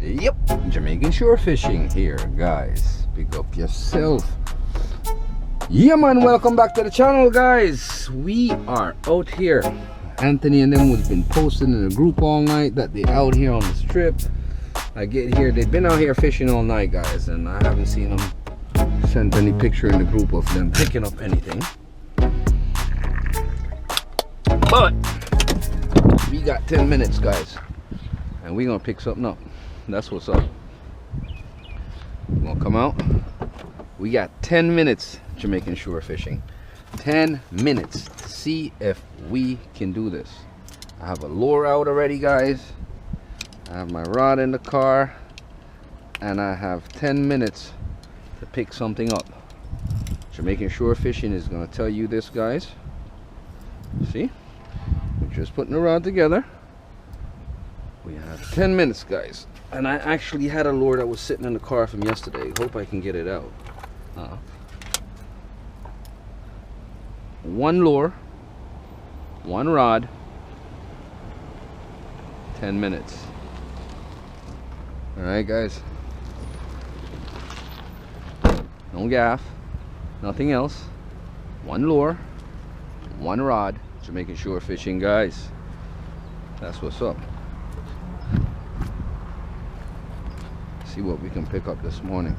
Yep, Jamaican shore fishing here, guys. Pick up yourself. Yeah, man, welcome back to the channel, guys. We are out here. Anthony and them has been posting in a group all night that they out here on the strip. I get here, they've been out here fishing all night, guys, and I haven't seen them send any picture in the group of them picking up anything. But we got 10 minutes, guys, and we're gonna pick something up. That's what's up. We're gonna come out. We got 10 minutes Jamaican shore fishing. 10 minutes to see if we can do this. I have a lure out already, guys. I have my rod in the car, and I have 10 minutes to pick something up. Jamaican shore fishing is gonna tell you this, guys. See? We're just putting the rod together. We have 10 minutes, guys. And I actually had a lure that was sitting in the car from yesterday. Hope I can get it out. One lure, one rod, 10 minutes. Alright, guys. No gaff, nothing else. One lure, one rod, Jamaican shore fishing, guys. That's what's up. See what we can pick up this morning.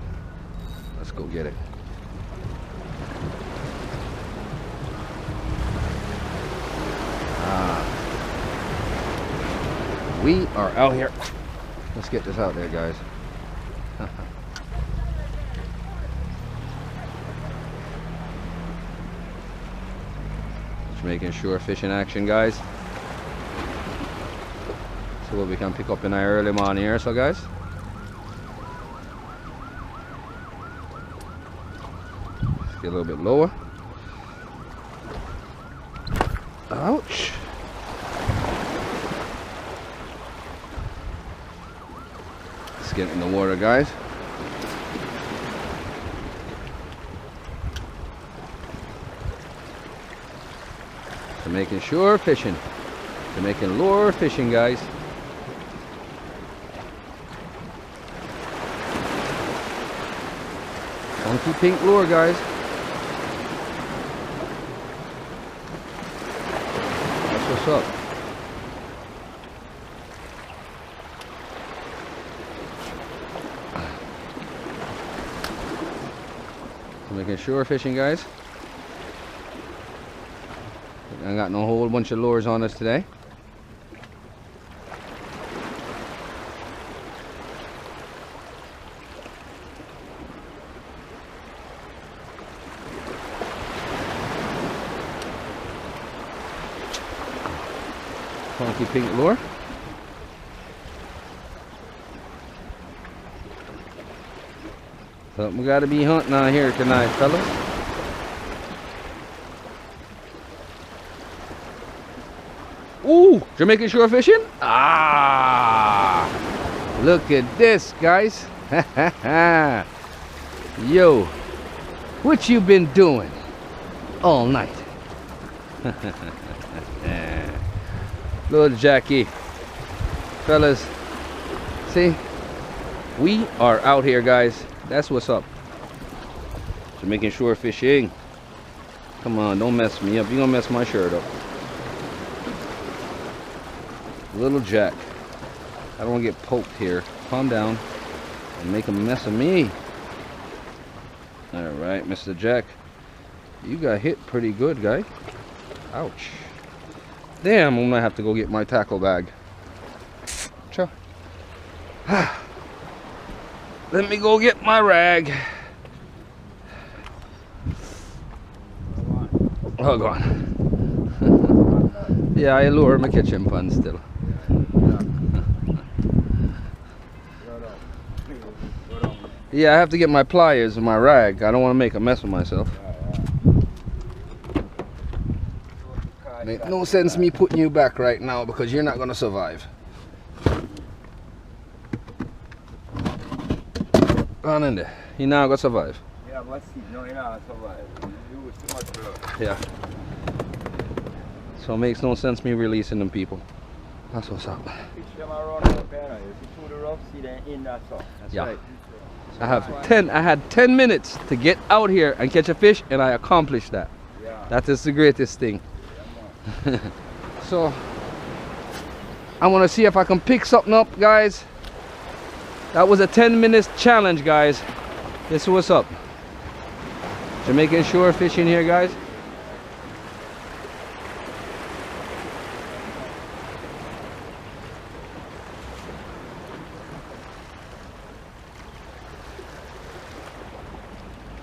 Let's go get it. We are out here. Let's get this out there, guys. Jamaican shore fishing action, guys. See what we can pick up in our early morning here, so guys. Get a little bit lower. Ouch. Let's get in the water, guys. Jamaican shore fishing. Jamaican lure fishing, guys. Funky pink lure, guys. What's up? Making shore fishing, guys. I got no whole bunch of lures on us today. Funky pink lure. Something we gotta be hunting out here tonight, fellas. Ooh, Jamaican shore fishing? Ah! Look at this, guys. Yo, what you been doing all night? Little Jackie, fellas, see, we are out here, guys. That's what's up. Jamaican shore fishing. Come on, don't mess me up. You're gonna mess my shirt up. Little Jack, I don't want to get poked here. Calm down and make a mess of me. All right, Mr. Jack, you got hit pretty good, guy. Ouch. Damn, I'm gonna have to go get my tackle bag. Cha. Let me go get my rag. Oh, go on. Yeah, I lure my kitchen pan still. Yeah, I have to get my pliers and my rag. I don't want to make a mess of myself. Make no sense me putting you back right now because you're not going to survive. Go on in there. You're not going to survive. Yeah, but see, no, you're not going to survive. You use too much blood. Yeah. So it makes no sense me releasing them people. That's what's up. Fish them around up there. You see through the rough, see them in that so. That's Yeah. right. I had 10 minutes to get out here and catch a fish, and I accomplished that. Yeah. That is the greatest thing. Yeah, So I want to see if I can pick something up, guys. That was a 10-minute challenge, guys. This is what's up. Jamaican shore fishing here, guys.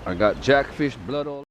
I got jackfish blood all